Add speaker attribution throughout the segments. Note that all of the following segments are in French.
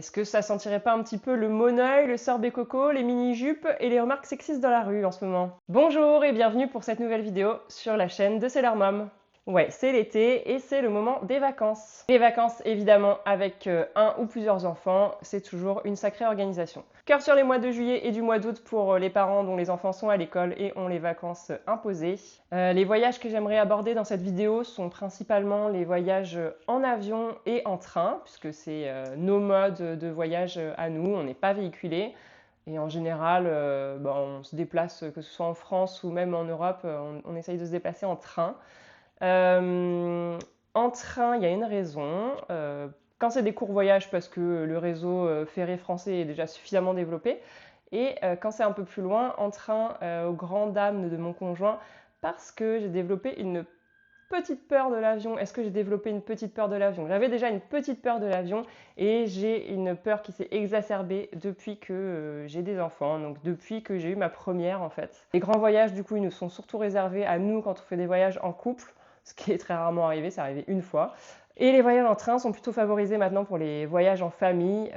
Speaker 1: Est-ce que ça sentirait pas un petit peu le monoeil, le sorbet coco, les mini-jupes et les remarques sexistes dans la rue en ce moment? Bonjour et bienvenue pour cette nouvelle vidéo sur la chaîne de Sailor Mom. Ouais, c'est l'été et c'est le moment des vacances. Les vacances, évidemment, avec un ou plusieurs enfants, c'est toujours une sacrée organisation. Cœur sur les mois de juillet et du mois d'août pour les parents dont les enfants sont à l'école et ont les vacances imposées. Les voyages que j'aimerais aborder dans cette vidéo sont principalement les voyages en avion et en train, puisque c'est nos modes de voyage à nous, on n'est pas véhiculés. Et en général, on se déplace, que ce soit en France ou même en Europe, on essaye de se déplacer en train. En train, il y a une raison. Quand c'est des courts voyages, parce que le réseau ferré français est déjà suffisamment développé. Et quand c'est un peu plus loin, en train, aux grandes dames de mon conjoint, parce que j'ai développé une petite peur de l'avion. Est-ce que j'ai développé une petite peur de l'avion? J'avais déjà une petite peur de l'avion et j'ai une peur qui s'est exacerbée depuis que j'ai des enfants, donc depuis que j'ai eu ma première en fait. Les grands voyages, du coup, ils nous sont surtout réservés à nous quand on fait des voyages en couple, ce qui est très rarement arrivé, c'est arrivé une fois. Et les voyages en train sont plutôt favorisés maintenant pour les voyages en famille.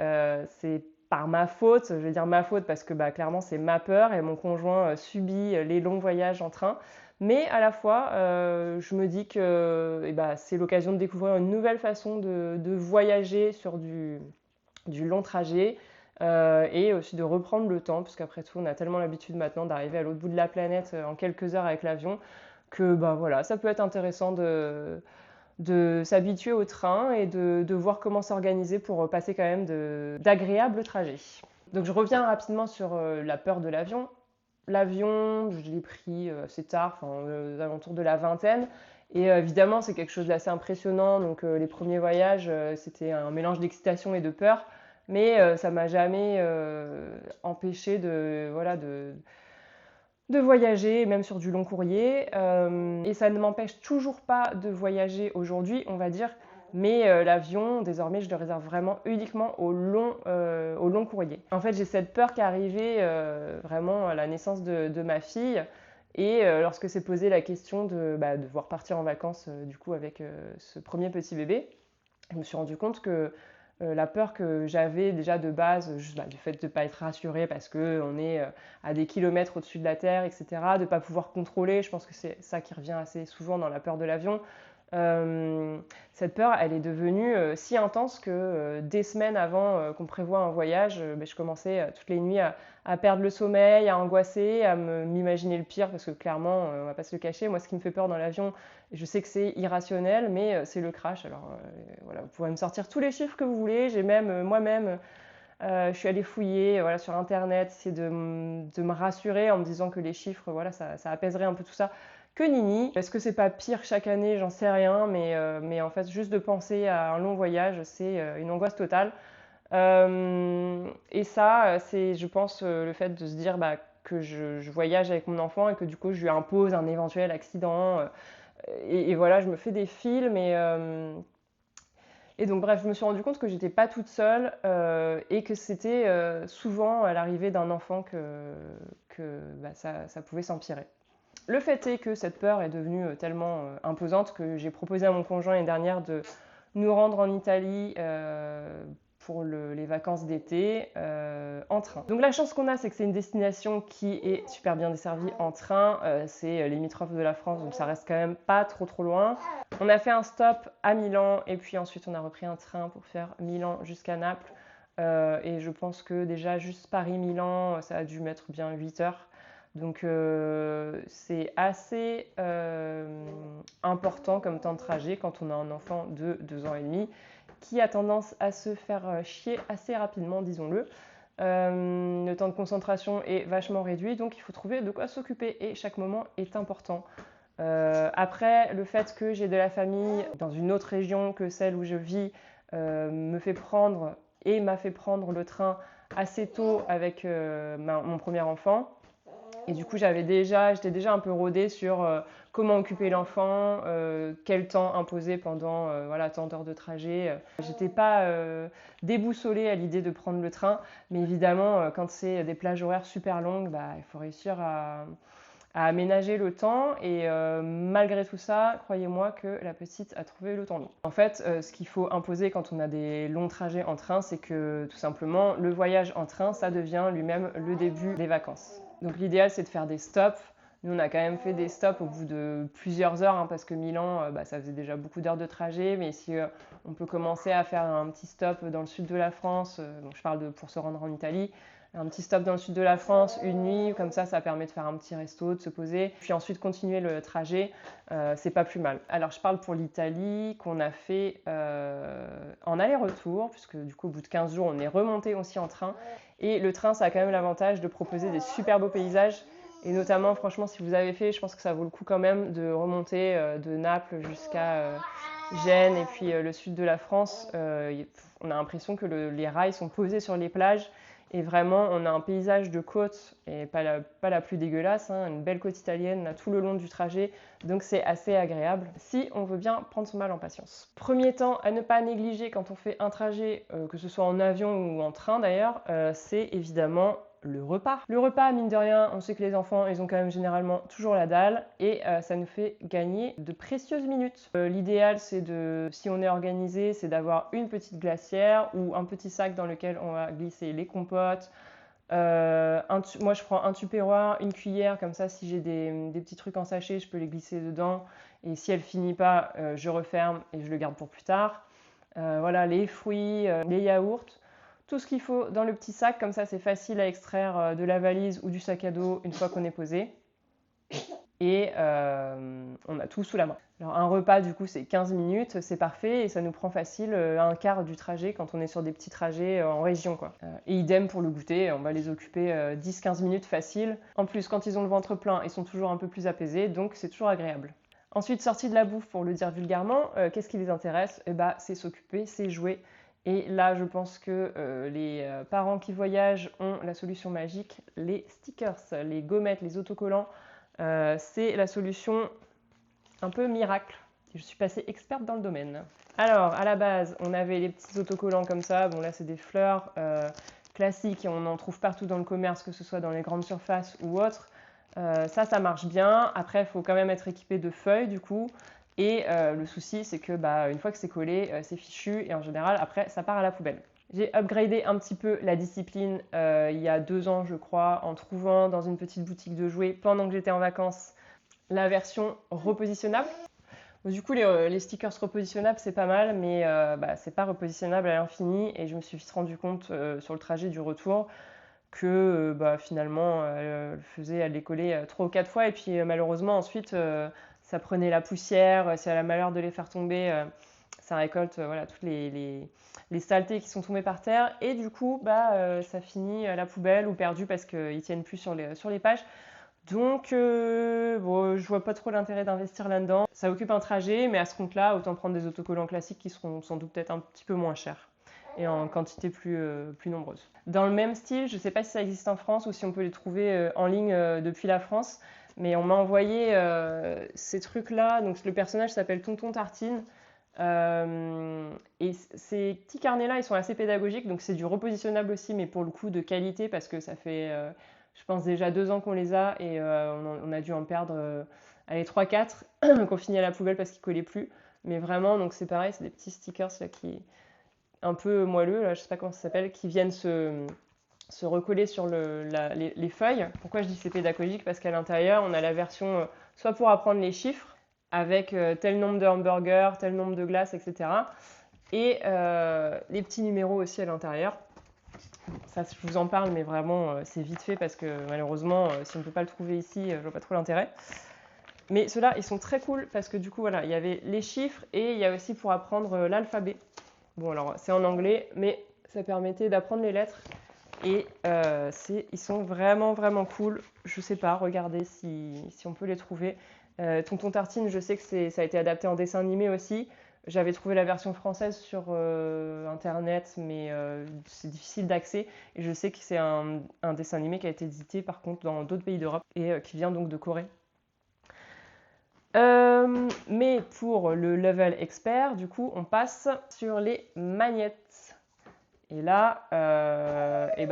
Speaker 1: C'est par ma faute, je vais dire ma faute parce que clairement c'est ma peur et mon conjoint subit les longs voyages en train. Mais à la fois, je me dis que c'est l'occasion de découvrir une nouvelle façon de voyager sur du long trajet et aussi de reprendre le temps, puisqu'après tout, on a tellement l'habitude maintenant d'arriver à l'autre bout de la planète en quelques heures avec l'avion que voilà, ça peut être intéressant de s'habituer au train et de voir comment s'organiser pour passer quand même d'agréables trajets. Donc je reviens rapidement sur la peur de l'avion. L'avion, je l'ai pris assez tard, aux alentours de la vingtaine. Et évidemment, c'est quelque chose d'assez impressionnant. Donc les premiers voyages, c'était un mélange d'excitation et de peur. Mais ça m'a jamais empêché de voyager, même sur du long courrier. Et ça ne m'empêche toujours pas de voyager aujourd'hui, on va dire. Mais l'avion, désormais, je le réserve vraiment uniquement au long courrier. En fait, j'ai cette peur qui est arrivée vraiment à la naissance de ma fille. Et lorsque s'est posée la question de devoir partir en vacances du coup avec ce premier petit bébé, je me suis rendu compte que la peur que j'avais déjà de base, juste du fait de ne pas être rassurée parce qu'on est à des kilomètres au-dessus de la Terre, etc., de ne pas pouvoir contrôler, je pense que c'est ça qui revient assez souvent dans la peur de l'avion. Cette peur, elle est devenue si intense que des semaines avant qu'on prévoie un voyage, je commençais toutes les nuits à perdre le sommeil, à angoisser, à m'imaginer le pire, parce que clairement, on va pas se le cacher, moi ce qui me fait peur dans l'avion, je sais que c'est irrationnel, mais c'est le crash. Alors voilà, vous pourrez me sortir tous les chiffres que vous voulez, j'ai même moi-même je suis allée fouiller voilà, sur internet, essayer de me rassurer en me disant que les chiffres, voilà, ça apaiserait un peu tout ça. Que nini. Est-ce que c'est pas pire chaque année? J'en sais rien, mais en fait, juste de penser à un long voyage, c'est une angoisse totale. Et ça, c'est, je pense, le fait de se dire que je voyage avec mon enfant et que du coup, je lui impose un éventuel accident. Et voilà, je me fais des films et donc bref, je me suis rendu compte que j'étais pas toute seule et que c'était souvent à l'arrivée d'un enfant que ça pouvait s'empirer. Le fait est que cette peur est devenue tellement imposante que j'ai proposé à mon conjoint l'année dernière de nous rendre en Italie pour les vacances d'été en train. Donc la chance qu'on a, c'est que c'est une destination qui est super bien desservie en train. C'est limitrophe de la France, donc ça reste quand même pas trop loin. On a fait un stop à Milan et puis ensuite on a repris un train pour faire Milan jusqu'à Naples. Et je pense que déjà juste Paris-Milan, ça a dû mettre bien 8 heures. Donc c'est assez important comme temps de trajet quand on a un enfant de 2 ans et demi qui a tendance à se faire chier assez rapidement, disons-le. Le temps de concentration est vachement réduit, donc il faut trouver de quoi s'occuper et chaque moment est important. Après, le fait que j'ai de la famille dans une autre région que celle où je vis me fait prendre et m'a fait prendre le train assez tôt avec mon premier enfant. Et du coup, j'étais déjà un peu rodée sur comment occuper l'enfant, quel temps imposer pendant tant d'heures de trajet. J'étais pas déboussolée à l'idée de prendre le train, mais évidemment, quand c'est des plages horaires super longues, il faut réussir à à aménager le temps et malgré tout ça, croyez-moi que la petite a trouvé le temps long. En fait, ce qu'il faut imposer quand on a des longs trajets en train, c'est que tout simplement, le voyage en train, ça devient lui-même le début des vacances. Donc l'idéal, c'est de faire des stops. Nous, on a quand même fait des stops au bout de plusieurs heures, parce que Milan, ça faisait déjà beaucoup d'heures de trajet. Mais si on peut commencer à faire un petit stop dans le sud de la France, donc je parle pour se rendre en Italie, un petit stop dans le sud de la France, une nuit, comme ça permet de faire un petit resto, de se poser, puis ensuite continuer le trajet, c'est pas plus mal. Alors je parle pour l'Italie, qu'on a fait en aller-retour, puisque du coup au bout de 15 jours, on est remonté aussi en train. Et le train, ça a quand même l'avantage de proposer des super beaux paysages. Et notamment, franchement, si vous avez fait, je pense que ça vaut le coup quand même de remonter de Naples jusqu'à Gênes et puis le sud de la France. On a l'impression que les rails sont posés sur les plages. Et vraiment, on a un paysage de côte, et pas la plus dégueulasse, hein, une belle côte italienne là, tout le long du trajet, donc c'est assez agréable si on veut bien prendre son mal en patience. Premier temps à ne pas négliger quand on fait un trajet, que ce soit en avion ou en train d'ailleurs, c'est évidemment le repas. Le repas, mine de rien, on sait que les enfants, ils ont quand même généralement toujours la dalle et ça nous fait gagner de précieuses minutes. L'idéal, si on est organisé, c'est d'avoir une petite glacière ou un petit sac dans lequel on va glisser les compotes. Moi, je prends un tupperware, une cuillère, comme ça, si j'ai des petits trucs en sachet, je peux les glisser dedans. Et si elle finit pas, je referme et je le garde pour plus tard. Voilà, les fruits, les yaourts. Tout ce qu'il faut dans le petit sac, comme ça c'est facile à extraire de la valise ou du sac à dos une fois qu'on est posé. Et on a tout sous la main. Alors un repas du coup c'est 15 minutes, c'est parfait et ça nous prend facile un quart du trajet quand on est sur des petits trajets en région quoi. Et idem pour le goûter, on va les occuper 10-15 minutes facile. En plus quand ils ont le ventre plein, ils sont toujours un peu plus apaisés, donc c'est toujours agréable. Ensuite, sortie de la bouffe, pour le dire vulgairement, qu'est-ce qui les intéresse? C'est s'occuper, c'est jouer. Et là, je pense que les parents qui voyagent ont la solution magique, les stickers, les gommettes, les autocollants. C'est la solution un peu miracle. Je suis passée experte dans le domaine. Alors, à la base, on avait les petits autocollants comme ça. Bon, là, c'est des fleurs classiques et on en trouve partout dans le commerce, que ce soit dans les grandes surfaces ou autres. Ça marche bien. Après, il faut quand même être équipé de feuilles, du coup. Et le souci, c'est que une fois que c'est collé, c'est fichu. Et en général, après, ça part à la poubelle. J'ai upgradé un petit peu la discipline il y a 2 ans, je crois, en trouvant dans une petite boutique de jouets, pendant que j'étais en vacances, la version repositionnable. Du coup, les stickers repositionnables, c'est pas mal, mais c'est pas repositionnable à l'infini. Et je me suis vite rendu compte sur le trajet du retour que finalement, elle les collait 3 ou 4 fois. Et puis malheureusement, ensuite, ça prenait la poussière. Si elle a malheur de les faire tomber, ça récolte toutes les saletés qui sont tombées par terre. Et du coup, ça finit à la poubelle ou perdu parce qu'ils tiennent plus sur les pages. Donc, je vois pas trop l'intérêt d'investir là-dedans. Ça occupe un trajet, mais à ce compte-là, autant prendre des autocollants classiques qui seront sans doute peut-être un petit peu moins chers et en quantité plus nombreuse. Dans le même style, je ne sais pas si ça existe en France ou si on peut les trouver en ligne depuis la France, mais on m'a envoyé ces trucs-là. Donc, le personnage s'appelle Tonton Tartine. Et ces petits carnets-là, ils sont assez pédagogiques, donc c'est du repositionnable aussi, mais pour le coup de qualité, parce que ça fait, je pense, déjà 2 ans qu'on les a, et on a dû en perdre 3-4, qu'on finit à la poubelle parce qu'ils collaient plus. Mais vraiment, donc c'est pareil, c'est des petits stickers là, qui un peu moelleux, là, je sais pas comment ça s'appelle, qui viennent se recoller sur les feuilles. Pourquoi je dis que c'est pédagogique? Parce qu'à l'intérieur, on a la version soit pour apprendre les chiffres, avec tel nombre de hamburgers, tel nombre de glaces, etc. Et les petits numéros aussi à l'intérieur. Ça, je vous en parle, mais vraiment, c'est vite fait parce que malheureusement, si on ne peut pas le trouver ici, je vois pas trop l'intérêt. Mais ceux-là, ils sont très cool parce que du coup, voilà, il y avait les chiffres et il y a aussi pour apprendre l'alphabet. Bon, alors, c'est en anglais, mais ça permettait d'apprendre les lettres. Et ils sont vraiment, vraiment cool. Je sais pas, regardez si on peut les trouver. Tonton Tartine, je sais que ça a été adapté en dessin animé aussi. J'avais trouvé la version française sur internet, mais c'est difficile d'accès. Et je sais que c'est un dessin animé qui a été édité par contre dans d'autres pays d'Europe et qui vient donc de Corée. Mais pour le level expert, du coup, on passe sur les magnettes. Et là,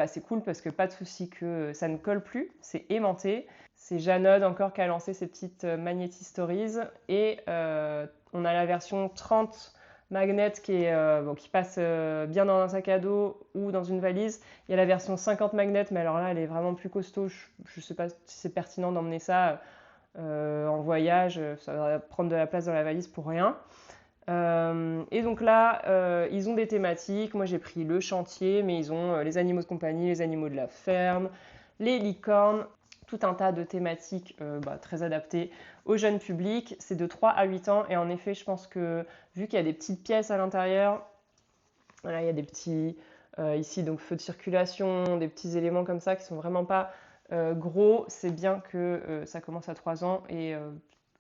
Speaker 1: c'est cool parce que pas de souci que ça ne colle plus, c'est aimanté. C'est Janod encore qui a lancé ses petites Magneti Stories. Et on a la version 30 magnets qui passe bien dans un sac à dos ou dans une valise. Il y a la version 50 magnets, mais alors là, elle est vraiment plus costaud. Je ne sais pas si c'est pertinent d'emmener ça en voyage. Ça va prendre de la place dans la valise pour rien. Et donc là, ils ont des thématiques. Moi, j'ai pris le chantier, mais ils ont les animaux de compagnie, les animaux de la ferme, les licornes, tout un tas de thématiques très adaptées au jeune public. C'est de 3 à 8 ans. Et en effet, je pense que vu qu'il y a des petites pièces à l'intérieur, voilà, il y a des petits, ici, donc feux de circulation, des petits éléments comme ça qui sont vraiment pas gros. C'est bien que ça commence à 3 ans et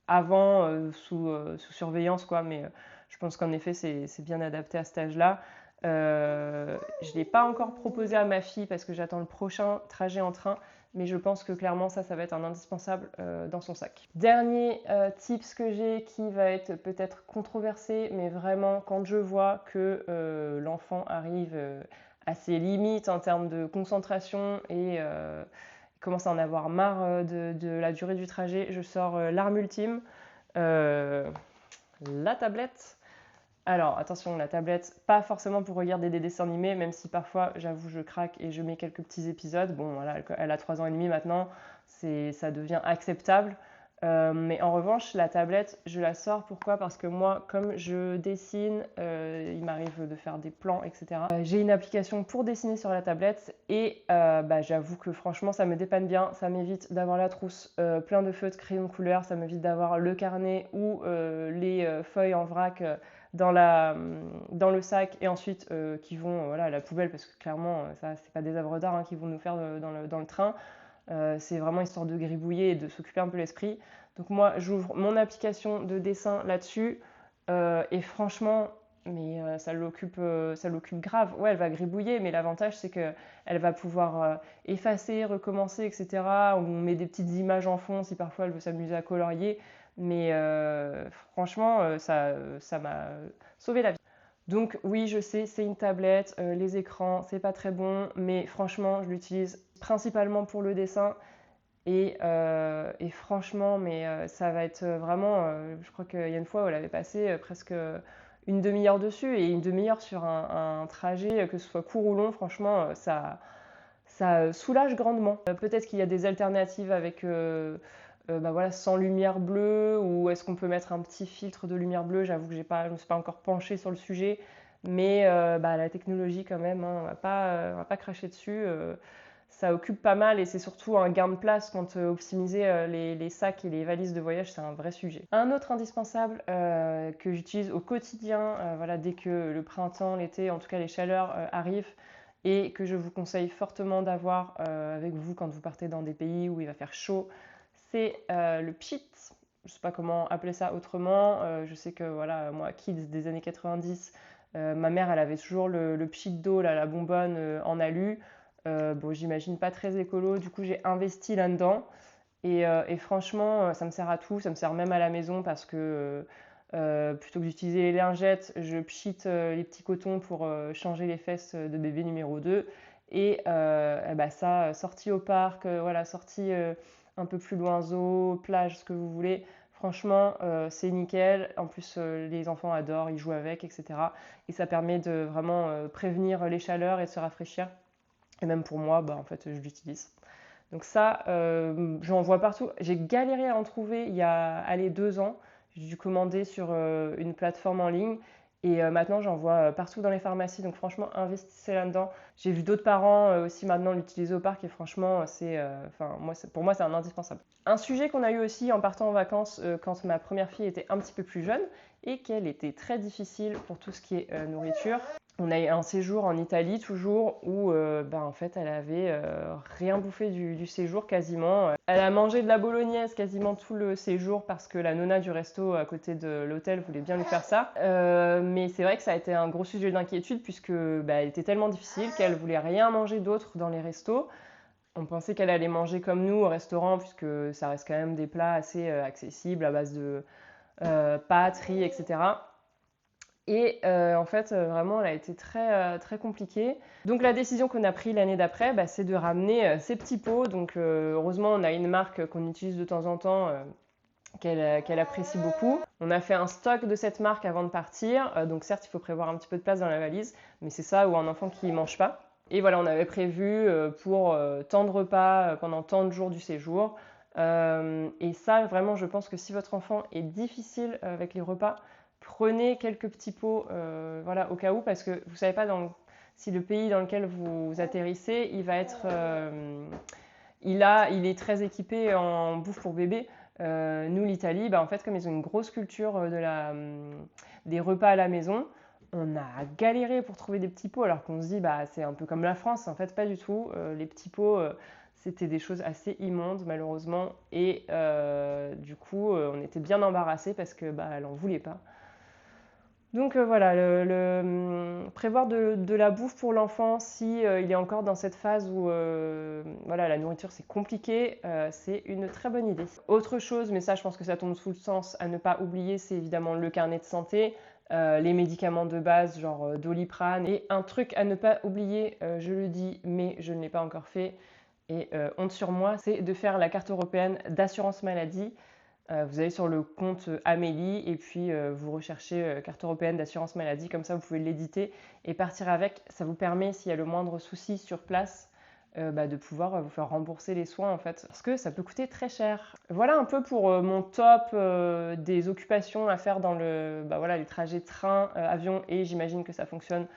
Speaker 1: avant sous surveillance, quoi. Mais je pense qu'en effet, c'est bien adapté à cet âge-là. Je ne l'ai pas encore proposé à ma fille parce que j'attends le prochain trajet en train, mais je pense que clairement ça va être un indispensable dans son sac. Dernier tips que j'ai qui va être peut-être controversé, mais vraiment quand je vois que l'enfant arrive à ses limites en termes de concentration et commence à en avoir marre de la durée du trajet, je sors l'arme ultime, la tablette. Alors attention, la tablette, pas forcément pour regarder des dessins animés, même si parfois, j'avoue, je craque et je mets quelques petits épisodes. Bon, voilà, elle a 3 ans et demi maintenant, ça devient acceptable. Mais en revanche, la tablette, je la sors. Pourquoi? Parce que moi, comme je dessine, il m'arrive de faire des plans, etc. J'ai une application pour dessiner sur la tablette et j'avoue que franchement, ça me dépanne bien. Ça m'évite d'avoir la trousse plein de feutres, crayons de couleur. Ça m'évite d'avoir le carnet ou les feuilles en vrac dans le sac et ensuite qui vont à la poubelle parce que clairement, ça, c'est pas des œuvres d'art qui vont nous faire dans le train. C'est vraiment histoire de gribouiller et de s'occuper un peu l'esprit. Donc moi, j'ouvre mon application de dessin là-dessus et franchement, ça l'occupe grave. Ouais, elle va gribouiller, mais l'avantage c'est que elle va pouvoir effacer, recommencer, etc. On met des petites images en fond si parfois elle veut s'amuser à colorier. Mais franchement, ça m'a sauvé la vie. Donc oui, je sais, c'est une tablette, les écrans, c'est pas très bon, mais franchement, je l'utilise principalement pour le dessin. Et franchement, ça va être vraiment, je crois qu'il y a une fois où elle avait passé presque une demi-heure dessus, et une demi-heure sur un trajet, que ce soit court ou long, franchement, ça soulage grandement. Peut-être qu'il y a des alternatives avec sans lumière bleue, ou est-ce qu'on peut mettre un petit filtre de lumière bleue? J'avoue que je ne me suis pas encore penchée sur le sujet, mais la technologie quand même, on va pas cracher dessus. Ça occupe pas mal et c'est surtout un gain de place quand optimiser les sacs et les valises de voyage, c'est un vrai sujet. Un autre indispensable que j'utilise au quotidien, dès que le printemps, l'été, en tout cas les chaleurs arrivent, et que je vous conseille fortement d'avoir avec vous quand vous partez dans des pays où il va faire chaud, c'est le pchit. Je ne sais pas comment appeler ça autrement. Je sais que moi, kids des années 90, ma mère, elle avait toujours le pchit d'eau, la bonbonne en alu. J'imagine pas très écolo, du coup j'ai investi là-dedans. Et franchement, ça me sert à tout, ça me sert même à la maison parce que plutôt que d'utiliser les lingettes, je pchite les petits cotons pour changer les fesses de bébé numéro 2. Et ça, sortie au parc, sortie un peu plus loin, zoo, plage, ce que vous voulez. Franchement, c'est nickel. En plus, les enfants adorent, ils jouent avec, etc. Et ça permet de vraiment prévenir les chaleurs et de se rafraîchir. Et même pour moi, en fait, je l'utilise. Donc ça, j'en vois partout. J'ai galéré à en trouver il y a 2 ans. J'ai dû commander sur une plateforme en ligne. Et maintenant, j'en vois partout dans les pharmacies. Donc franchement, investissez là-dedans. J'ai vu d'autres parents aussi maintenant l'utiliser au parc. Et franchement, pour moi, c'est un indispensable. Un sujet qu'on a eu aussi en partant en vacances quand ma première fille était un petit peu plus jeune et qu'elle était très difficile pour tout ce qui est nourriture. On a eu un séjour en Italie toujours où en fait elle avait rien bouffé du séjour quasiment. Elle a mangé de la bolognaise quasiment tout le séjour parce que la nonna du resto à côté de l'hôtel voulait bien lui faire ça. Mais c'est vrai que ça a été un gros sujet d'inquiétude puisque elle était tellement difficile qu'elle voulait rien manger d'autre dans les restos. On pensait qu'elle allait manger comme nous au restaurant puisque ça reste quand même des plats assez accessibles à base de pâtes, riz, etc. Et en fait, vraiment, elle a été très compliquée. Donc la décision qu'on a prise l'année d'après, c'est de ramener ces petits pots. Donc heureusement, on a une marque qu'on utilise de temps en temps, qu'elle apprécie beaucoup. On a fait un stock de cette marque avant de partir. Donc certes, il faut prévoir un petit peu de place dans la valise, mais c'est ça ou un enfant qui ne mange pas. Et voilà, on avait prévu pour tant de repas pendant tant de jours du séjour. Et ça, vraiment, je pense que si votre enfant est difficile avec les repas, prenez quelques petits pots voilà, au cas où, parce que vous ne savez pas si le pays dans lequel vous atterrissez, il va être... il est très équipé en bouffe pour bébé. Nous, l'Italie, en fait, comme ils ont une grosse culture des repas à la maison, on a galéré pour trouver des petits pots, alors qu'on se dit, c'est un peu comme la France. En fait, pas du tout. Les petits pots, c'était des choses assez immondes, malheureusement. Et du coup, on était bien embarrassés parce que elle n'en voulait pas. Donc voilà, prévoir de la bouffe pour l'enfant si il est encore dans cette phase où voilà, la nourriture c'est compliqué, c'est une très bonne idée. Autre chose, mais ça je pense que ça tombe sous le sens à ne pas oublier, c'est évidemment le carnet de santé, les médicaments de base genre Doliprane. Et un truc à ne pas oublier, je le dis mais je ne l'ai pas encore fait et honte sur moi, c'est de faire la carte européenne d'assurance maladie. Vous allez sur le compte Amélie et puis vous recherchez carte européenne d'assurance maladie, comme ça vous pouvez l'éditer et partir avec. Ça vous permet, s'il y a le moindre souci sur place, de pouvoir vous faire rembourser les soins en fait, parce que ça peut coûter très cher. Voilà un peu pour mon top des occupations à faire dans voilà, les trajets train, avion, et j'imagine que ça fonctionne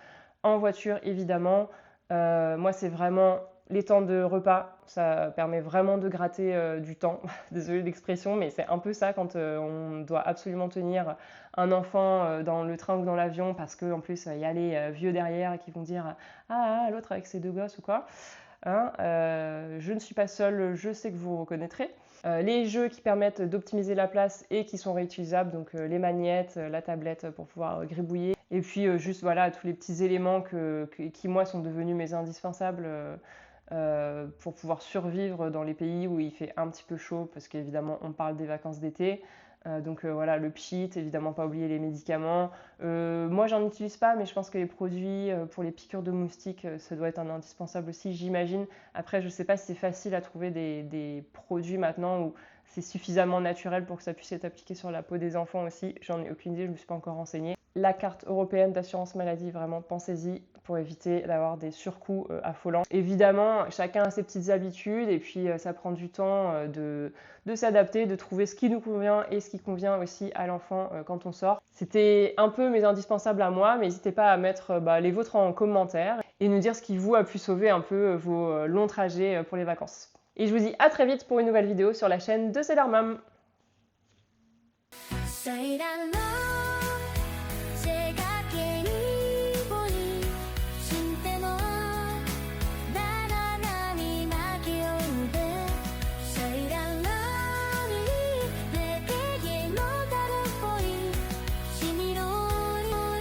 Speaker 1: en voiture évidemment. Moi c'est vraiment les temps de repas, ça permet vraiment de gratter du temps. Désolée l'expression, mais c'est un peu ça quand on doit absolument tenir un enfant dans le train ou dans l'avion, parce qu'en plus il y a les vieux derrière qui vont dire ah, l'autre avec ses deux gosses ou quoi. Hein, je ne suis pas seule, je sais que vous reconnaîtrez. Les jeux qui permettent d'optimiser la place et qui sont réutilisables, donc les magnettes, la tablette pour pouvoir gribouiller. Et puis juste voilà, tous les petits éléments qui moi sont devenus mes indispensables pour pouvoir survivre dans les pays où il fait un petit peu chaud, parce qu'évidemment on parle des vacances d'été. Donc voilà, le pchit, évidemment pas oublier les médicaments. Moi j'en utilise pas, mais je pense que les produits pour les piqûres de moustiques, ça doit être un indispensable aussi, j'imagine. Après je sais pas si c'est facile à trouver des produits maintenant où c'est suffisamment naturel pour que ça puisse être appliqué sur la peau des enfants aussi. J'en ai aucune idée, je me suis pas encore renseignée. La carte européenne d'assurance maladie, vraiment pensez-y pour éviter d'avoir des surcoûts affolants. Évidemment, chacun a ses petites habitudes et puis ça prend du temps de s'adapter, de trouver ce qui nous convient et ce qui convient aussi à l'enfant quand on sort. C'était un peu mes indispensables à moi, mais n'hésitez pas à mettre les vôtres en commentaire et nous dire ce qui vous a pu sauver un peu vos longs trajets pour les vacances. Et je vous dis à très vite pour une nouvelle vidéo sur la chaîne de Sailor Mom.